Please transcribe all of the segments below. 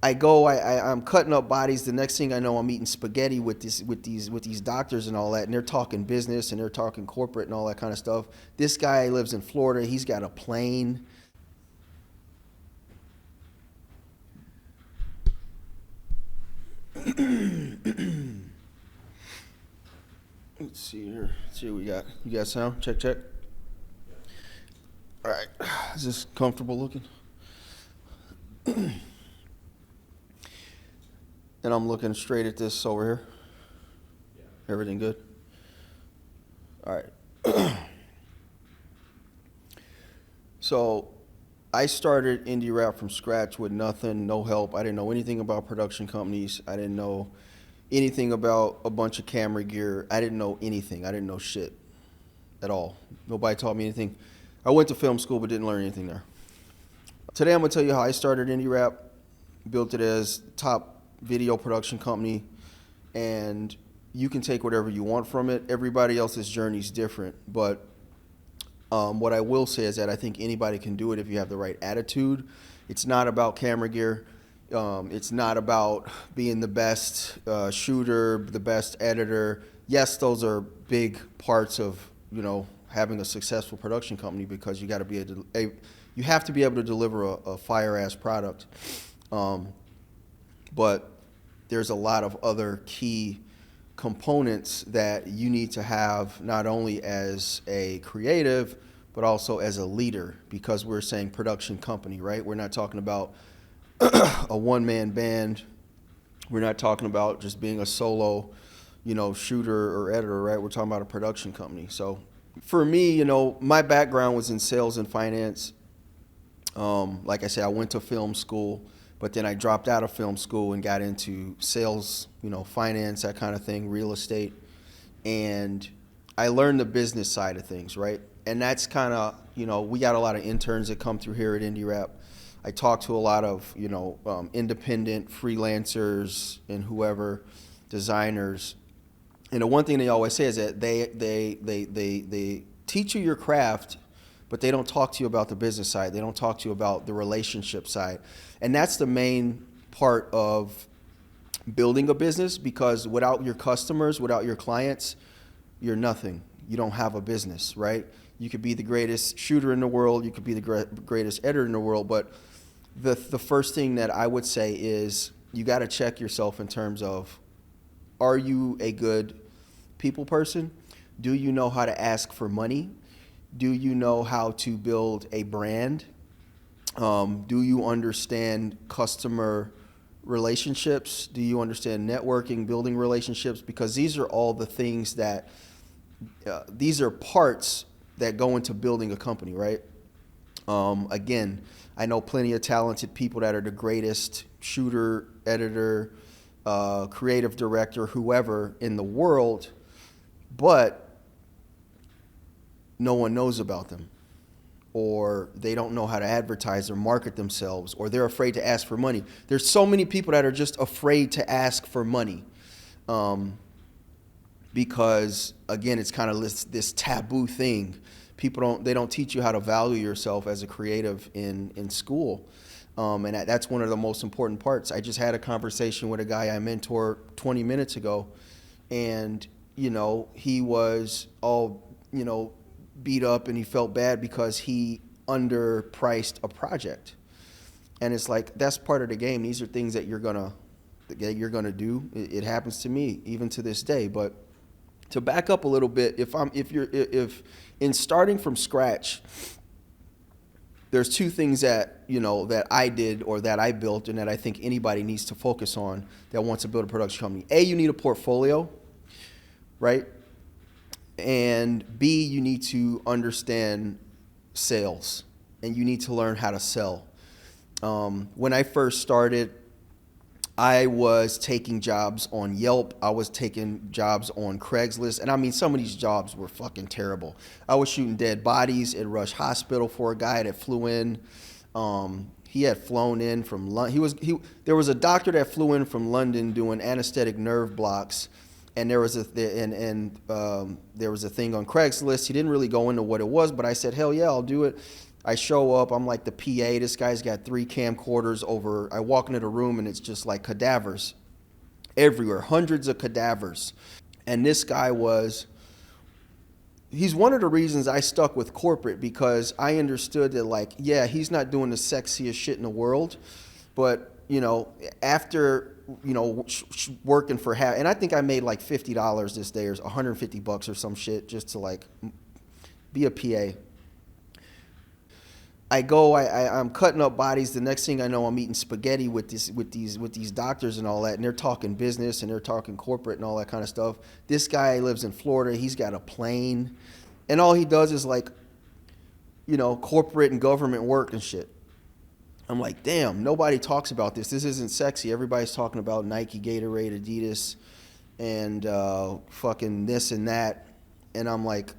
I'm cutting up bodies. The next thing I know, I'm eating spaghetti with these doctors and all that, and they're talking business and they're talking corporate and all that kind of stuff. This guy lives in Florida. He's got a plane. Let's see here. Let's see what we got. You got sound? Check, check. All right. Is this comfortable looking? And I'm looking straight at this over here. Everything good? All right. So I started INDIRAP from scratch with nothing, no help. I didn't know anything about production companies. I didn't know anything about a bunch of camera gear. I didn't know anything. I didn't know shit at all. Nobody taught me anything. I went to film school but didn't learn anything there. Today I'm going to tell you how I started INDIRAP, built it as top video production company, and you can take whatever you want from it. Everybody else's journey is different, but what I will say is that I think anybody can do it if you have the right attitude. It's not about camera gear. It's not about being the best shooter, the best editor. Yes, those are big parts of, having a successful production company, because you got to be you have to be able to deliver a fire-ass product. But there's a lot of other key components that you need to have, not only as a creative, but also as a leader, because we're saying production company, right? We're not talking about a one-man band. We're not talking about just being a solo, shooter or editor, right? We're talking about a production company. So for me, my background was in sales and finance. Like I said, I went to film school, but then I dropped out of film school and got into sales, finance, that kind of thing, real estate. And I learned the business side of things, right? And that's kind of, we got a lot of interns that come through here at INDIRAP. I talk to a lot of, independent freelancers and whoever, designers. And the one thing they always say is that they teach you your craft, but they don't talk to you about the business side. They don't talk to you about the relationship side. And that's the main part of building a business, because without your customers, without your clients, you're nothing. You don't have a business, right? You could be the greatest shooter in the world. You could be the greatest editor in the world. But the first thing that I would say is you got to check yourself in terms of, are you a good people person? Do you know how to ask for money? Do you know how to build a brand? Do you understand customer relationships? Do you understand networking, building relationships? Because these are all the things that, these are parts that go into building a company, right? Again, I know plenty of talented people that are the greatest shooter, editor, creative director, whoever in the world, but no one knows about them, or they don't know how to advertise or market themselves, or they're afraid to ask for money. There's so many people that are just afraid to ask for money, because again, it's kind of this taboo thing. People don't teach you how to value yourself as a creative in school, and that's one of the most important parts. I just had a conversation with a guy I mentored 20 minutes ago, and he was all beat up, and he felt bad because he underpriced a project. And it's like, that's part of the game. These are things that you're gonna do. It happens to me even to this day. But to back up a little bit, if in starting from scratch, there's two things that that I did or that I built, and that I think anybody needs to focus on that wants to build a production company. A, you need a portfolio, right? And B, you need to understand sales, and you need to learn how to sell. When I first started, I was taking jobs on Yelp. I was taking jobs on Craigslist. And I mean, some of these jobs were fucking terrible. I was shooting dead bodies at Rush Hospital for a guy that flew in. He had flown in from London. There was a doctor that flew in from London doing anesthetic nerve blocks. And there was a thing on Craigslist. He didn't really go into what it was, but I said, hell yeah, I'll do it. I show up, I'm like the PA. This guy's got 3 camcorders over. I walk into the room and it's just like cadavers everywhere, hundreds of cadavers. And this guy he's one of the reasons I stuck with corporate, because I understood that, like, yeah, he's not doing the sexiest shit in the world, but, you know, after, you know, working for and I think I made like $50 this day or $150 or some shit just to like be a PA. I'm cutting up bodies. The next thing I know, I'm eating spaghetti with these doctors and all that, and they're talking business and they're talking corporate and all that kind of stuff. This guy lives in Florida. He's got a plane, and all he does is, like, you know, corporate and government work and shit. I'm like, damn, nobody talks about this. This isn't sexy. Everybody's talking about Nike, Gatorade, Adidas, and fucking this and that. And I'm like,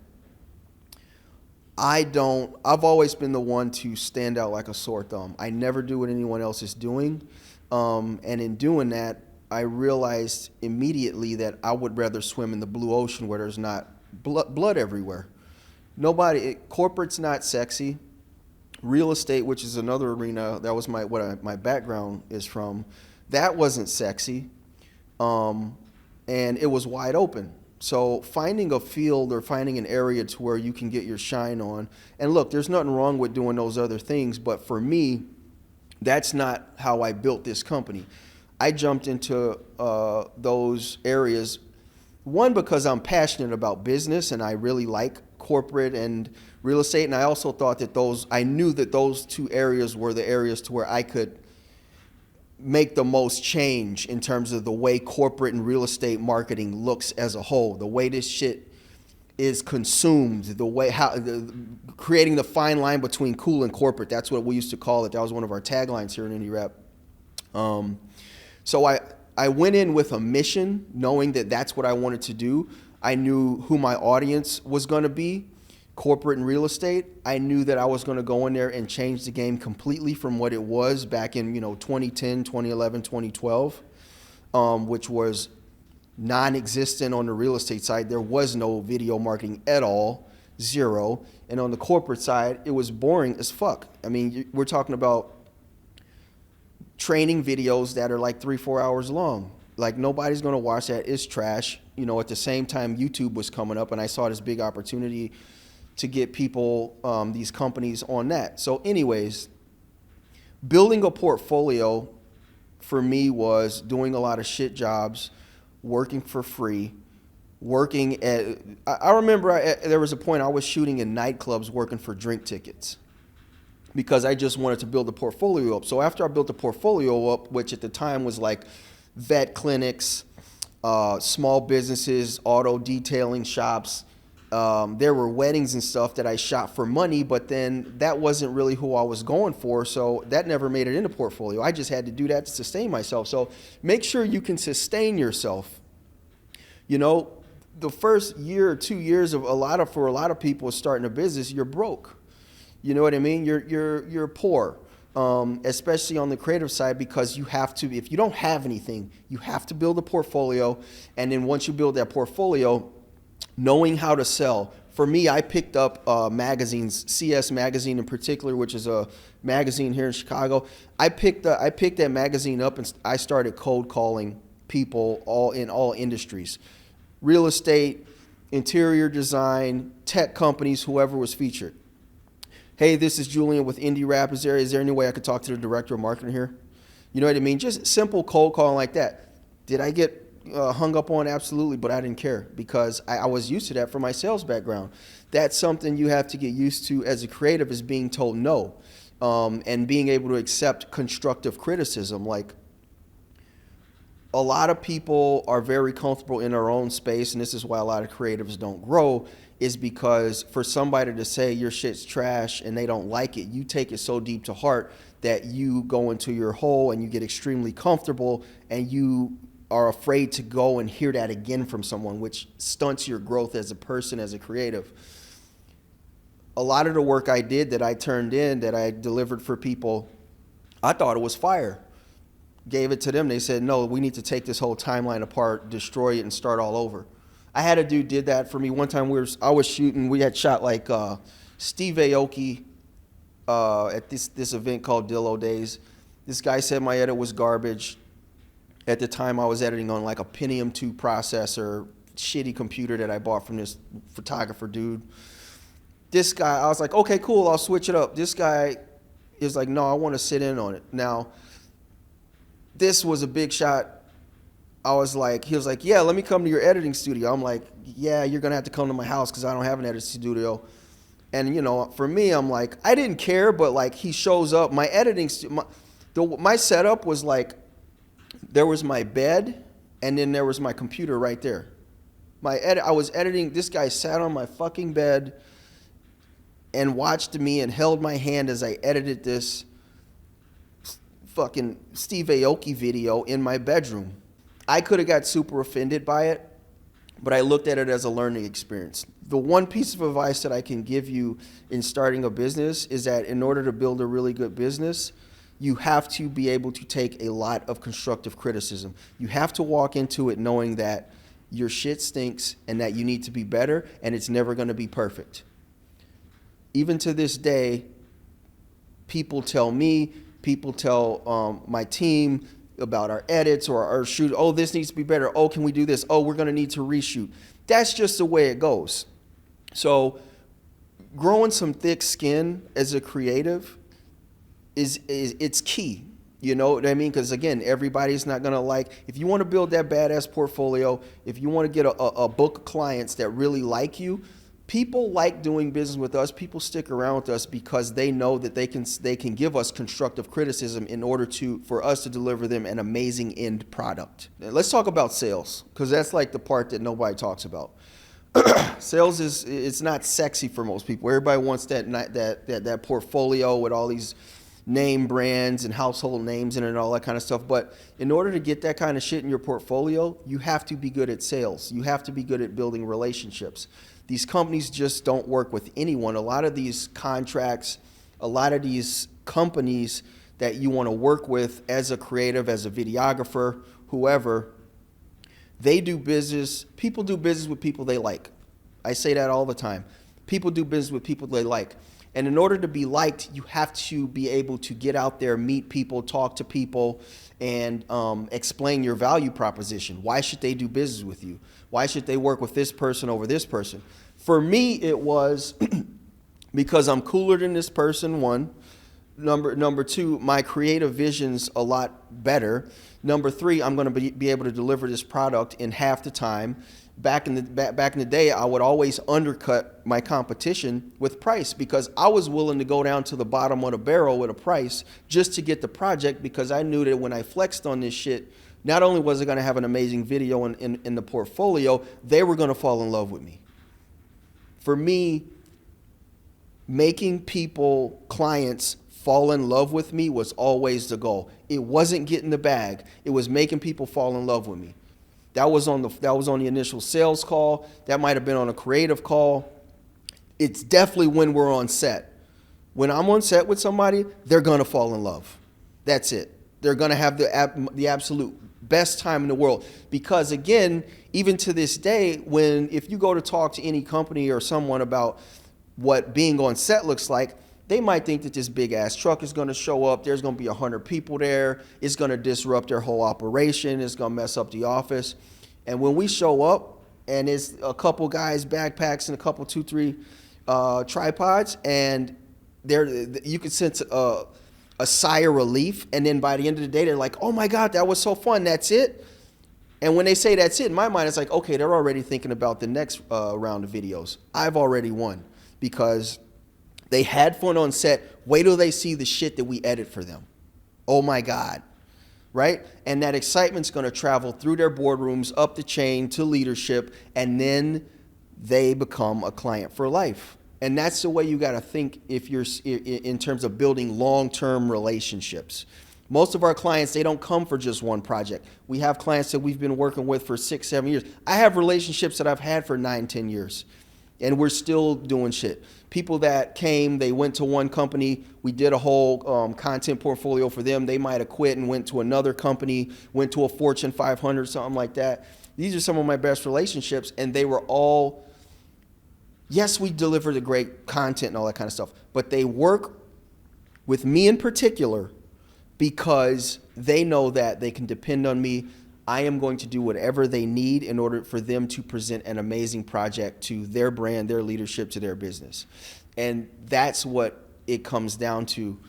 I've always been the one to stand out like a sore thumb. I never do what anyone else is doing. And in doing that, I realized immediately that I would rather swim in the blue ocean where there's not blood everywhere. Corporate's not sexy. Real estate, which is another arena, that was my background is from, that wasn't sexy. And it was wide open. So finding a field or finding an area to where you can get your shine on, and look, there's nothing wrong with doing those other things, but for me, that's not how I built this company. I jumped into those areas, one, because I'm passionate about business and I really like corporate and real estate, and I also thought that I knew that those 2 areas were the areas to where I could make the most change in terms of the way corporate and real estate marketing looks as a whole, the way this shit is consumed, the way creating the fine line between cool and corporate. That's what we used to call it. That was one of our taglines here in INDIRAP. So I went in with a mission, knowing that that's what I wanted to do. I knew who my audience was going to be, corporate and real estate. I knew that I was going to go in there and change the game completely from what it was back in, 2010, 2011, 2012, which was non-existent on the real estate side. There was no video marketing at all, zero. And on the corporate side, it was boring as fuck. I mean, we're talking about training videos that are like 3-4 hours long. Like, nobody's going to watch that. It's trash. At the same time, YouTube was coming up, and I saw this big opportunity to get people, these companies on that. So anyways, building a portfolio for me was doing a lot of shit jobs, working for free, I remember there was a point I was shooting in nightclubs working for drink tickets because I just wanted to build a portfolio up. So after I built the portfolio up, which at the time was like vet clinics, small businesses, auto detailing shops, there were weddings and stuff that I shot for money, but then that wasn't really who I was going for, so that never made it into portfolio. I just had to do that to sustain myself. So make sure you can sustain yourself. The first year or 2 years for a lot of people starting a business, you're broke. You know what I mean? You're poor, especially on the creative side, because you have to. If you don't have anything, you have to build a portfolio, and then once you build that portfolio, knowing how to sell. For me, I picked up magazines, CS Magazine in particular, which is a magazine here in Chicago. I picked that magazine up and I started cold calling people in all industries. Real estate, interior design, tech companies, whoever was featured. Hey, this is Julian with INDIRAP. Is there any way I could talk to the director of marketing here? You know what I mean? Just simple cold calling like that. Did I get hung up on? Absolutely, but I didn't care because I was used to that from my sales background. That's something you have to get used to as a creative, is being told no, and being able to accept constructive criticism. Like, a lot of people are very comfortable in their own space, and this is why a lot of creatives don't grow, is because for somebody to say your shit's trash and they don't like it, you take it so deep to heart that you go into your hole and you get extremely comfortable and you are afraid to go and hear that again from someone, which stunts your growth as a person, as a creative. A lot of the work I did that I turned in, that I delivered for people, I thought it was fire. Gave it to them. They said, no, we need to take this whole timeline apart, destroy it, and start all over. I had a dude did that for me. One time I was shooting, we had shot like Steve Aoki, at this event called Dillo Days. This guy said my edit was garbage. At the time, I was editing on like a Pentium 2 processor, shitty computer that I bought from this photographer dude. This guy, I was like, okay, cool, I'll switch it up. This guy is like, no, I want to sit in on it. Now, this was a big shot. He was like, yeah, let me come to your editing studio. I'm like, yeah, you're going to have to come to my house because I don't have an editing studio. And, for me, I'm like, I didn't care, but like he shows up. My editing, my setup was like, there was my bed and then there was my computer right there. I was editing, this guy sat on my fucking bed and watched me and held my hand as I edited this fucking Steve Aoki video in my bedroom. I could have got super offended by it, but I looked at it as a learning experience. The one piece of advice that I can give you in starting a business is that in order to build a really good business, you have to be able to take a lot of constructive criticism. You have to walk into it knowing that your shit stinks and that you need to be better and it's never going to be perfect. Even to this day, people tell me, people tell my team about our edits or our shoot, oh, this needs to be better. Oh, can we do this? Oh, we're going to need to reshoot. That's just the way it goes. So growing some thick skin as a creative is it's key. You know what I mean? Because again, everybody's not gonna like, if you want to build that badass portfolio, if you want to get a book of clients that really like you, people like doing business with us. People stick around with us because they know that they can give us constructive criticism in order for us to deliver them an amazing end product. Now, let's talk about sales, because that's like the part that nobody talks about. Sales it's not sexy for most people. Everybody wants that portfolio with all these name brands and household names in it and all that kind of stuff. But in order to get that kind of shit in your portfolio, you have to be good at sales. You have to be good at building relationships. These companies just don't work with anyone. A lot of these contracts, a lot of these companies that you want to work with as a creative, as a videographer, whoever, they do business. People do business with people they like. I say that all the time. People do business with people they like. And in order to be liked, you have to be able to get out there, meet people, talk to people, and explain your value proposition. Why should they do business with you? Why should they work with this person over this person? For me, it was because I'm cooler than this person, one. Number two, my creative vision's a lot better. Number three, I'm going to be able to deliver this product in half the time. Back in the day, I would always undercut my competition with price because I was willing to go down to the bottom of the barrel with a price just to get the project, because I knew that when I flexed on this shit, not only was it going to have an amazing video in the portfolio, they were going to fall in love with me. For me, making people, clients, fall in love with me was always the goal. It wasn't getting the bag. It was making people fall in love with me. That was on the initial sales call. That might have been on a creative call. It's definitely when we're on set. When I'm on set with somebody, they're gonna fall in love. That's it. They're gonna have the absolute best time in the world. Because again, even to this day, if you go to talk to any company or someone about what being on set looks like, they might think that this big ass truck is going to show up. There's going to be 100 people there. It's going to disrupt their whole operation. It's going to mess up the office. And when we show up and it's a couple guys, backpacks, and a couple, 2-3 tripods, and you can sense a sigh of relief. And then by the end of the day, they're like, oh my God, that was so fun. That's it. And when they say that's it, in my mind, it's like, okay, they're already thinking about the next round of videos. I've already won because they had fun on set. Wait till they see the shit that we edit for them. Oh my God, right? And that excitement's gonna travel through their boardrooms, up the chain to leadership, and then they become a client for life. And that's the way you gotta think if you're in terms of building long-term relationships. Most of our clients, they don't come for just one project. We have clients that we've been working with for 6-7 years. I have relationships that I've had for 9-10 years. And we're still doing shit. People that came, they went to one company. We did a whole content portfolio for them. They might have quit and went to another company, went to a Fortune 500, something like that. These are some of my best relationships. And they were all, yes, we deliver the great content and all that kind of stuff. But they work with me in particular, because they know that they can depend on me. I am going to do whatever they need in order for them to present an amazing project to their brand, their leadership, to their business. And that's what it comes down to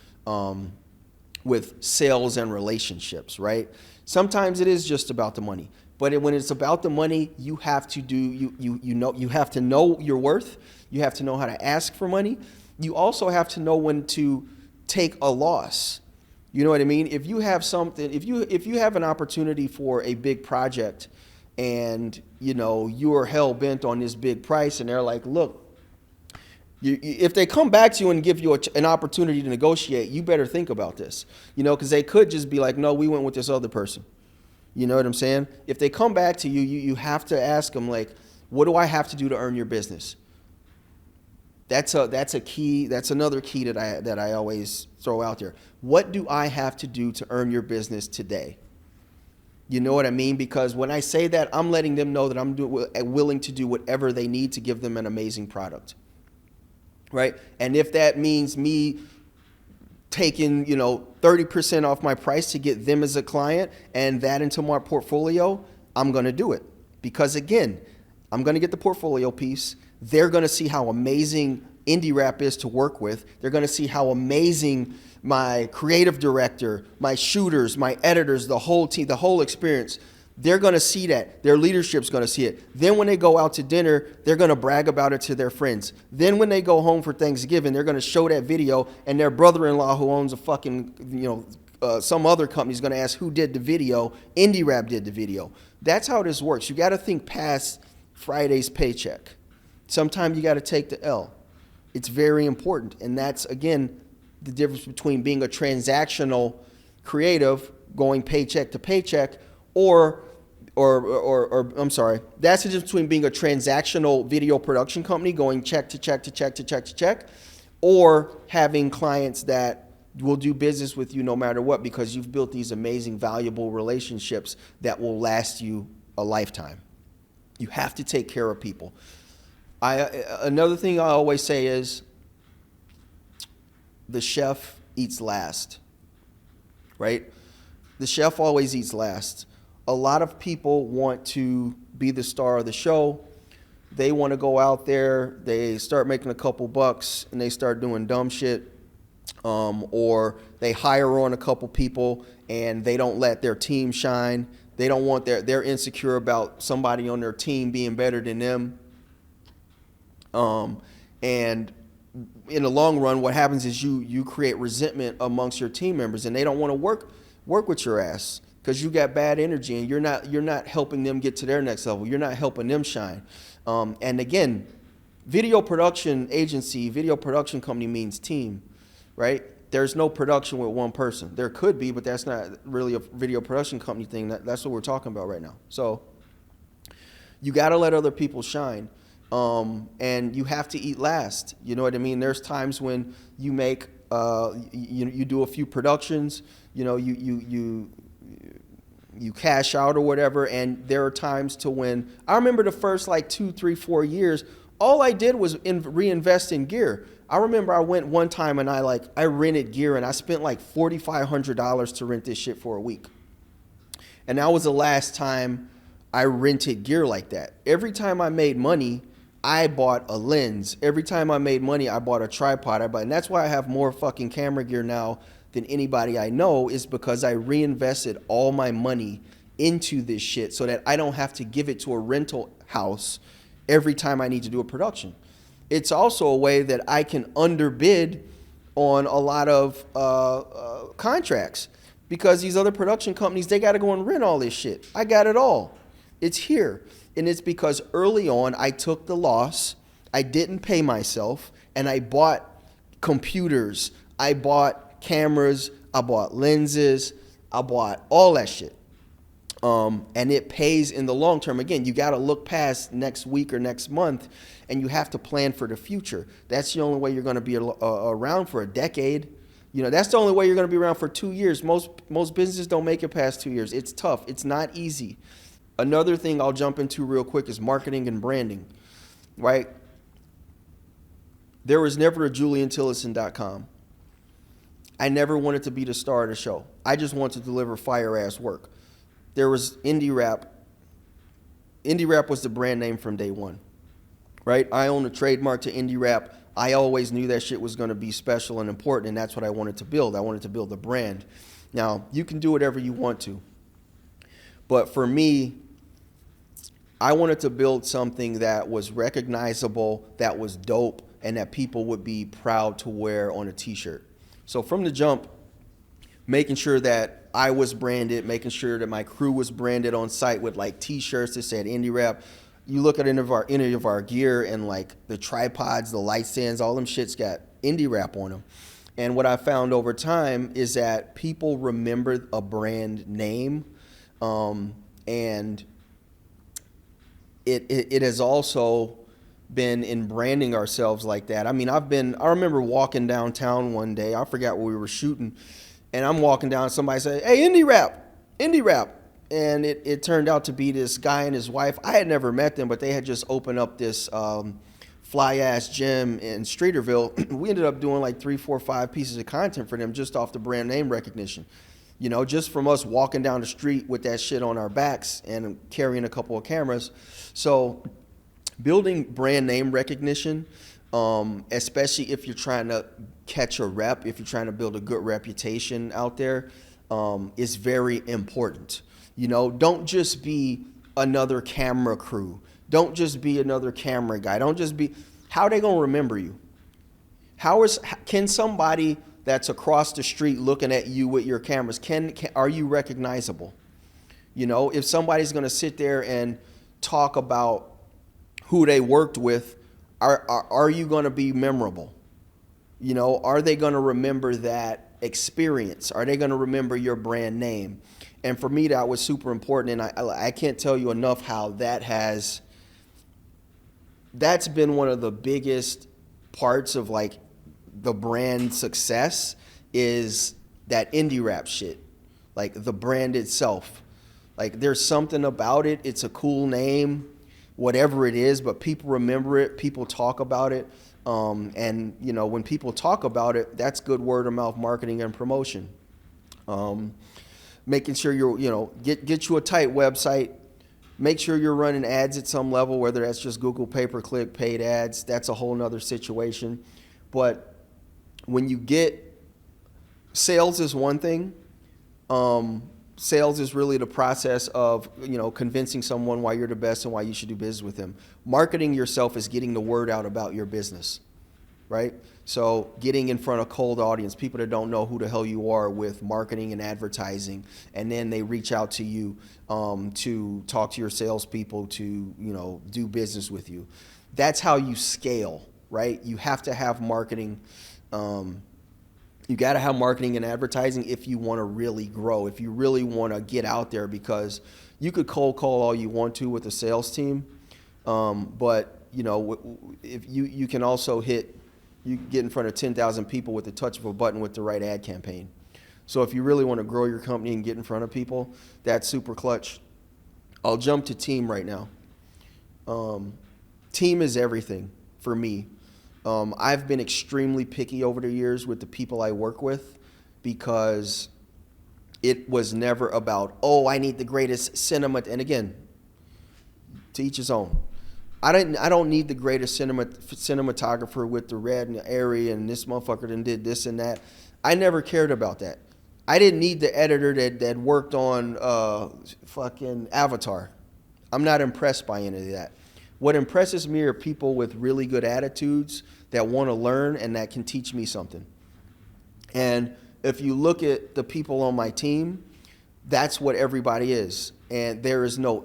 with sales and relationships, right? Sometimes it is just about the money. But when it's about the money, you have to you have to know your worth. You have to know how to ask for money. You also have to know when to take a loss. You know what I mean? If you have something, if you have an opportunity for a big project, and you're hell bent on this big price, and they're like, look, if they come back to you and give you an opportunity to negotiate, you better think about this, because they could just be like, no, we went with this other person. You know what I'm saying? If they come back to you, you have to ask them, like, what do I have to do to earn your business? That's a key. That's another key that I always throw out there. What do I have to do to earn your business today? You know what I mean? Because when I say that, I'm letting them know that I'm willing to do whatever they need to give them an amazing product, right? And if that means me taking 30% off my price to get them as a client and that into my portfolio, I'm going to do it. Because again, I'm going to get the portfolio piece. They're going to see how amazing INDIRAP is to work with. They're going to see how amazing my creative director, my shooters, my editors, the whole team, the whole experience, they're going to see that. Their leadership's going to see it. Then when they go out to dinner, they're going to brag about it to their friends. Then when they go home for Thanksgiving, they're going to show that video, and their brother-in-law who owns a fucking, some other company is going to ask who did the video. INDIRAP did the video. That's how this works. You got to think past Friday's paycheck. Sometimes you got to take the L. It's very important. And that's, again, the difference between being a transactional creative, going paycheck to paycheck, or I'm sorry, that's the difference between being a transactional video production company, going check to check to check to check to check, or having clients that will do business with you no matter what, because you've built these amazing, valuable relationships that will last you a lifetime. You have to take care of people. Another thing I always say is the chef eats last, right? The chef always eats last. A lot of people want to be the star of the show. They want to go out there, they start making a couple bucks, and they start doing dumb shit. Or they hire on a couple people and they don't let their team shine. They don't want they're insecure about somebody on their team being better than them. And in the long run, what happens is you create resentment amongst your team members, and they don't want to work with your ass because you got bad energy, and you're not helping them get to their next level. You're not helping them shine. And again, video production agency, video production company means team, right? There's no production with one person. There could be, but that's not really a video production company thing. That's what we're talking about right now. So you got to let other people shine. And you have to eat last. You know what I mean? There's times when you make, you do a few productions, you cash out or whatever. And there are times to when, I remember the first 2, 3, 4 years, all I did was reinvest in gear. I remember I went one time and I rented gear, and I spent $4,500 to rent this shit for a week. And that was the last time I rented gear like that. Every time I made money, I bought a lens. Every time I made money, I bought a tripod. And that's why I have more fucking camera gear now than anybody I know, is because I reinvested all my money into this shit so that I don't have to give it to a rental house every time I need to do a production. It's also a way that I can underbid on a lot of contracts, because these other production companies, they got to go and rent all this shit. I got it all. It's here. And it's because early on I took the loss, I didn't pay myself, and I bought computers, I bought cameras, I bought lenses, I bought all that shit. And it pays in the long term. Again, you got to look past next week or next month, and you have to plan for the future. That's the only way you're going to be around for a decade. That's the only way you're going to be around for 2 years. Most businesses don't make it past 2 years. It's tough. It's not easy. Another thing I'll jump into real quick is marketing and branding, right? There was never a JulianTillotson.com. I never wanted to be the star of the show. I just wanted to deliver fire ass work. There was INDIRAP. INDIRAP was the brand name from day one, right? I own a trademark to INDIRAP. I always knew that shit was going to be special and important, and that's what I wanted to build. I wanted to build a brand. Now, you can do whatever you want to, but for me, I wanted to build something that was recognizable, that was dope, and that people would be proud to wear on a t-shirt. So from the jump, making sure that I was branded, making sure that my crew was branded on site with like t-shirts that said INDIRAP. You look at any of our gear and like the tripods, the light stands, all them shits got INDIRAP on them. And what I found over time is that people remember a brand name, and it has also been in branding ourselves like that. I mean, I remember walking downtown one day, I forgot what we were shooting, and I'm walking down, somebody said, "Hey, INDIRAP." And it turned out to be this guy and his wife. I had never met them, but they had just opened up this fly-ass gym in Streeterville. We ended up doing like 3, 4, 5 pieces of content for them just off the brand name recognition. You know, just from us walking down the street with that shit on our backs and carrying a couple of cameras. So building brand name recognition, especially if you're trying to catch a rep, if you're trying to build a good reputation out there, is very important. You know, don't just be another camera crew. Don't just be another camera guy. Don't just be, how are they going to remember you? Can somebody that's across the street looking at you with your cameras, are you recognizable? You know, if somebody's going to sit there and talk about who they worked with, are you going to be memorable? You know, are they going to remember that experience? Are they going to remember your brand name? And for me, that was super important. And I can't tell you enough how that's been one of the biggest parts of like the brand success, is that INDIRAP shit, like the brand itself. Like there's something about it. It's a cool name, whatever it is, but people remember it. People talk about it. And you know, when people talk about it, that's good word of mouth marketing and promotion. Making sure get you a tight website. Make sure you're running ads at some level, whether that's just Google pay-per-click, paid ads. That's a whole nother situation. But when you get, sales is one thing. Sales is really the process of, you know, convincing someone why you're the best and why you should do business with them. Marketing yourself is getting the word out about your business, right? So getting in front of cold audience, people that don't know who the hell you are, with marketing and advertising, and then they reach out to you to talk to your salespeople, to, you know, do business with you. That's how you scale, right? You have to have marketing. You got to have marketing and advertising if you want to really grow, if you really want to get out there, because you could cold call all you want to with a sales team, but you know, if you can also you get in front of 10,000 people with the touch of a button with the right ad campaign. So if you really want to grow your company and get in front of people, that's super clutch. I'll jump to team right now. Team is everything for me. I've been extremely picky over the years with the people I work with, because it was never about, oh, I need the greatest cinema. And again, to each his own. I don't need the greatest cinematographer with the red and the airy and this motherfucker done did this and that. I never cared about that. I didn't need the editor that worked on fucking Avatar. I'm not impressed by any of that. What impresses me are people with really good attitudes that want to learn and that can teach me something. And if you look at the people on my team, that's what everybody is. And there's no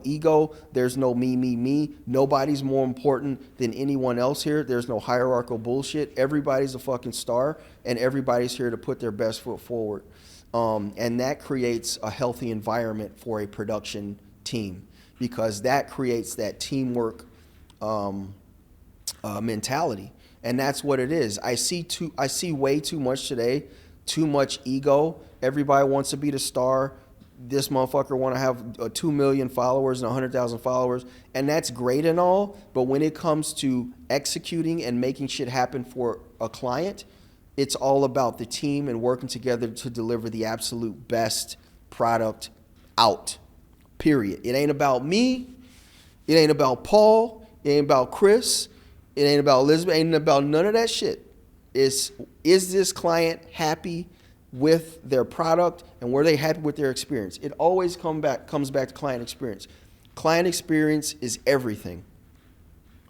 ego, there's no me. Nobody's more important than anyone else here. There's no hierarchical bullshit. Everybody's a fucking star, and everybody's here to put their best foot forward. And that creates a healthy environment for a production team, because that creates that teamwork mentality. And that's what it is. I see way too much today, too much ego. Everybody wants to be the star. This motherfucker want to have 2 million followers and 100,000 followers. And that's great and all, but when it comes to executing and making shit happen for a client, It's all about the team and working together to deliver the absolute best product out, period. It ain't about me. It ain't about Paul. It ain't about Chris. It ain't about Elizabeth. It ain't about none of that shit. Is this client happy with their product, and were they happy with their experience? It always comes back to client experience. Client experience is everything,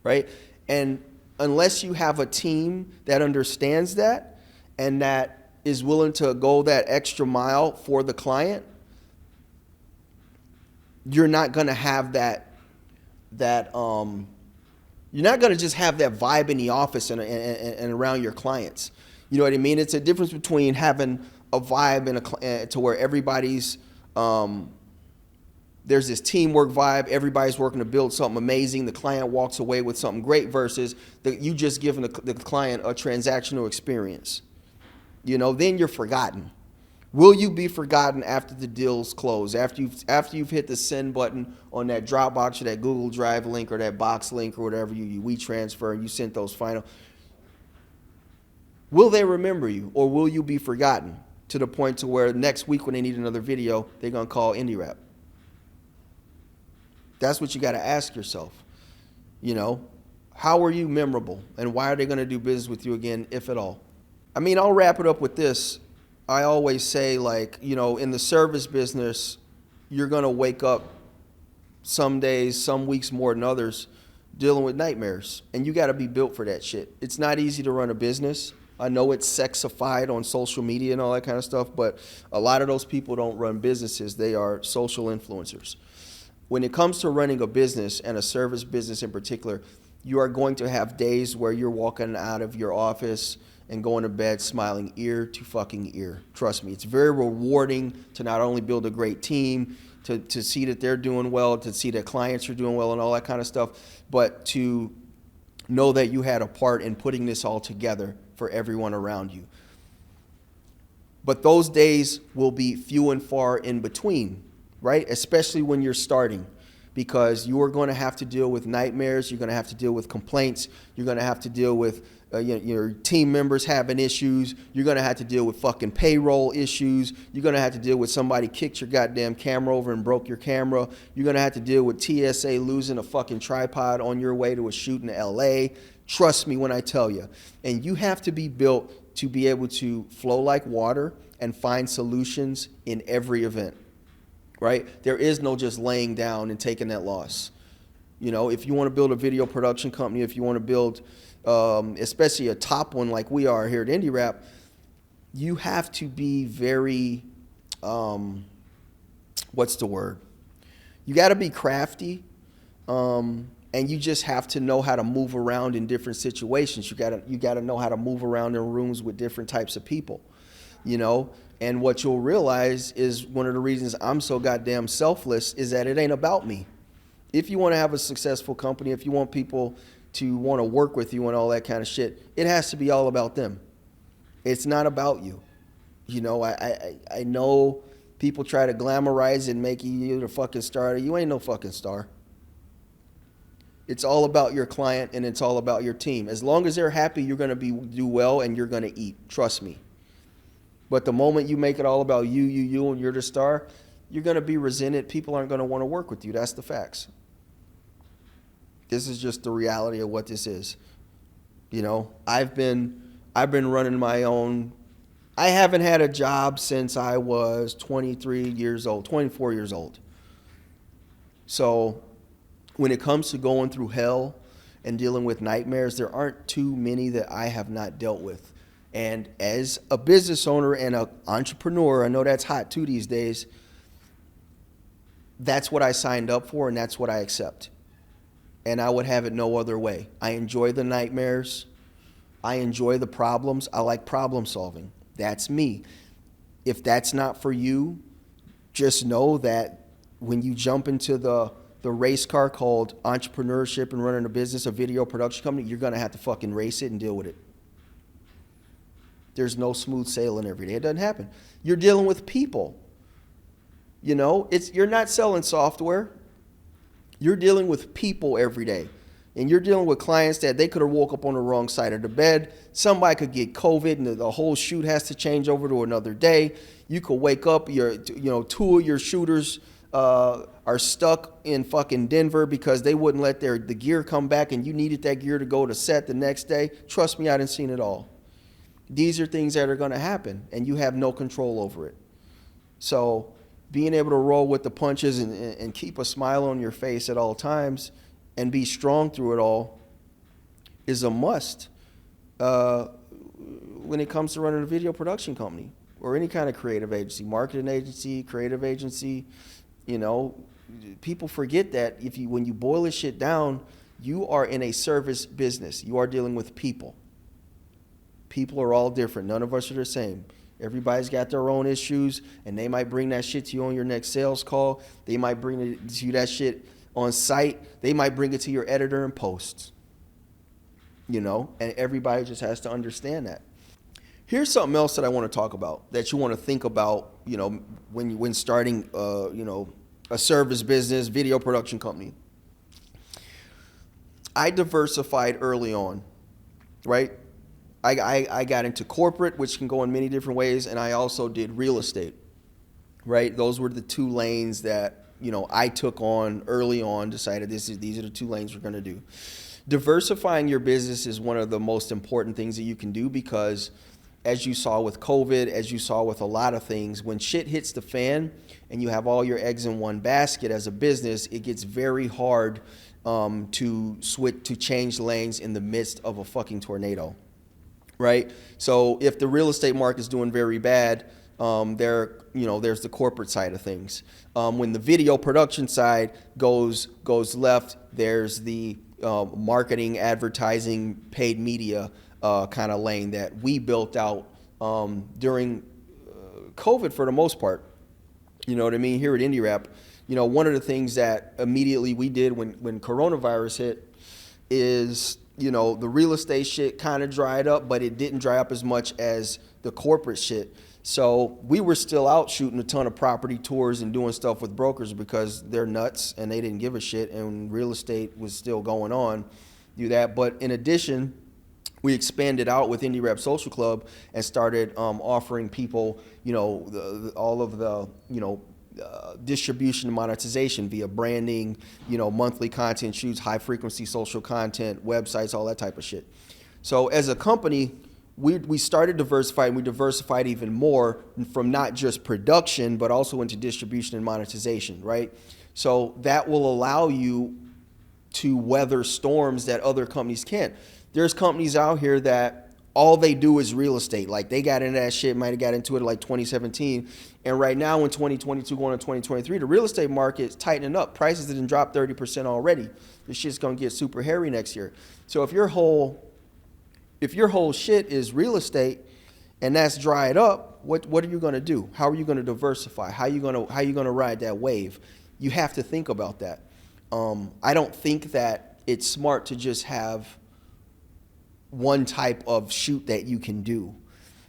right? And unless you have a team that understands that and that is willing to go that extra mile for the client, you're not going to have you're not going to just have that vibe in the office and around your clients. You know what I mean? It's a difference between having a vibe to where everybody's there's this teamwork vibe. Everybody's working to build something amazing. The client walks away with something great versus you just giving the client a transactional experience. You know, then you're forgotten. Will you be forgotten after the deal's closed? After you've hit the send button on that Dropbox or that Google Drive link or that Box link or whatever you WeTransfer and you sent those final. Will they remember you, or will you be forgotten to the point to where next week when they need another video, they're gonna call INDIRAP? That's what you got to ask yourself. You know, how are you memorable, and why are they gonna do business with you again, if at all? I mean, I'll wrap it up with this. I always say, like, you know, in the service business, you're going to wake up some days, some weeks more than others, dealing with nightmares. And you got to be built for that shit. It's not easy to run a business. I know it's sexified on social media and all that kind of stuff, but a lot of those people don't run businesses. They are social influencers. When it comes to running a business, and a service business in particular, you are going to have days where you're walking out of your office and going to bed smiling ear to fucking ear. Trust me, it's very rewarding to not only build a great team, to see that they're doing well, to see that clients are doing well and all that kind of stuff, but to know that you had a part in putting this all together for everyone around you. But those days will be few and far in between, right? Especially when you're starting, because you are going to have to deal with nightmares. You're going to have to deal with complaints. You're going to have to deal with your team members having issues. You're going to have to deal with fucking payroll issues. You're going to have to deal with somebody kicked your goddamn camera over and broke your camera. You're going to have to deal with TSA losing a fucking tripod on your way to a shoot in LA. Trust me when I tell you. And you have to be built to be able to flow like water and find solutions in every event, right? There is no just laying down and taking that loss. You know, if you want to build a video production company, if you want to build especially a top one like we are here at INDIRAP, you have to be very, what's the word? You got to be crafty, and you just have to know how to move around in different situations. You got to know how to move around in rooms with different types of people, you know? And what you'll realize is one of the reasons I'm so goddamn selfless is that it ain't about me. If you want to have a successful company, if you want people to want to work with you and all that kind of shit, it has to be all about them. It's not about you. You know, I know people try to glamorize and make you the fucking star. You ain't no fucking star. It's all about your client, and it's all about your team. As long as they're happy, you're going to do well, and you're going to eat. Trust me. But the moment you make it all about you, and you're the star, you're going to be resented. People aren't going to want to work with you. That's the facts. This is just the reality of what this is. You know, I've been running my own. I haven't had a job since I was 23 years old, 24 years old. So when it comes to going through hell and dealing with nightmares, there aren't too many that I have not dealt with. And as a business owner and an entrepreneur, I know that's hot too these days. That's what I signed up for, and that's what I accept. And I would have it no other way. I enjoy the nightmares. I enjoy the problems. I like problem solving. That's me. If that's not for you, just know that when you jump into the race car called entrepreneurship and running a business, a video production company, you're going to have to fucking race it and deal with it. There's no smooth sailing every day. It doesn't happen. You're dealing with people. You know, you're not selling software. You're dealing with people every day. And you're dealing with clients that they could have woke up on the wrong side of the bed. Somebody could get COVID and the whole shoot has to change over to another day. You could wake up, two of your shooters are stuck in fucking Denver because they wouldn't let the gear come back and you needed that gear to go to set the next day. Trust me, I done seen it all. These are things that are going to happen and you have no control over it. So being able to roll with the punches and keep a smile on your face at all times and be strong through it all is a must when it comes to running a video production company or any kind of creative agency, marketing agency, creative agency. People forget that when you boil this shit down, you are in a service business. You are dealing with people. People are all different. None of us are the same. Everybody's got their own issues, and they might bring that shit to you on your next sales call. They might bring it to you, that shit on site. They might bring it to your editor in post. And everybody just has to understand that. Here's something else that I want to talk about that you want to think about, when starting, a service business, video production company. I diversified early on, right? I got into corporate, which can go in many different ways, and I also did real estate, right? Those were the two lanes that, I took on early on, decided these are the two lanes we're going to do. Diversifying your business is one of the most important things that you can do because as you saw with COVID, as you saw with a lot of things, when shit hits the fan and you have all your eggs in one basket as a business, it gets very hard to change lanes in the midst of a fucking tornado, right? So if the real estate market is doing very bad, there's the corporate side of things. When the video production side goes left, there's the marketing, advertising, paid media kind of lane that we built out during COVID for the most part. You know what I mean? Here at INDIRAP, one of the things that immediately we did when coronavirus hit is, the real estate shit kind of dried up, but it didn't dry up as much as the corporate shit. So we were still out shooting a ton of property tours and doing stuff with brokers because they're nuts and they didn't give a shit, and real estate was still going on. Do that. But in addition, we expanded out with INDIRAP Social Club and started offering people, all of the, distribution and monetization via branding, monthly content shoots, high frequency social content, websites, all that type of shit. So as a company, we started diversifying. We diversified even more from not just production, but also into distribution and monetization, right? So that will allow you to weather storms that other companies can't. There's companies out here that all they do is real estate. Like they got into that shit, might have got into it like 2017. And right now in 2022 going to 2023, the real estate market is tightening up. Prices didn't drop 30% already. This shit's going to get super hairy next year. So if your whole shit is real estate and that's dried up, what are you going to do? How are you going to diversify? How are you going to ride that wave? You have to think about that. I don't think that it's smart to just have one type of shoot that you can do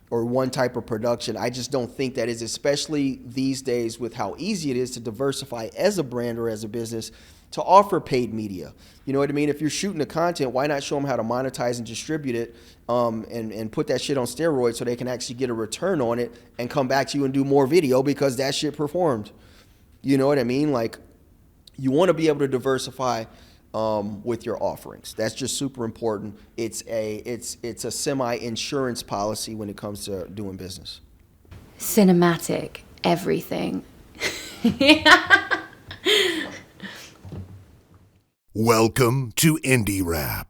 or one type of production. I just don't think that is, especially these days with how easy it is to diversify as a brand or as a business to offer paid media. You know what I mean? If you're shooting the content, why not show them how to monetize and distribute it and put that shit on steroids so they can actually get a return on it and come back to you and do more video because that shit performed. You know what I mean? Like, you want to be able to diversify with your offerings. That's just super important. It's a semi-insurance policy when it comes to doing business. Cinematic, everything. Welcome to INDIRAP,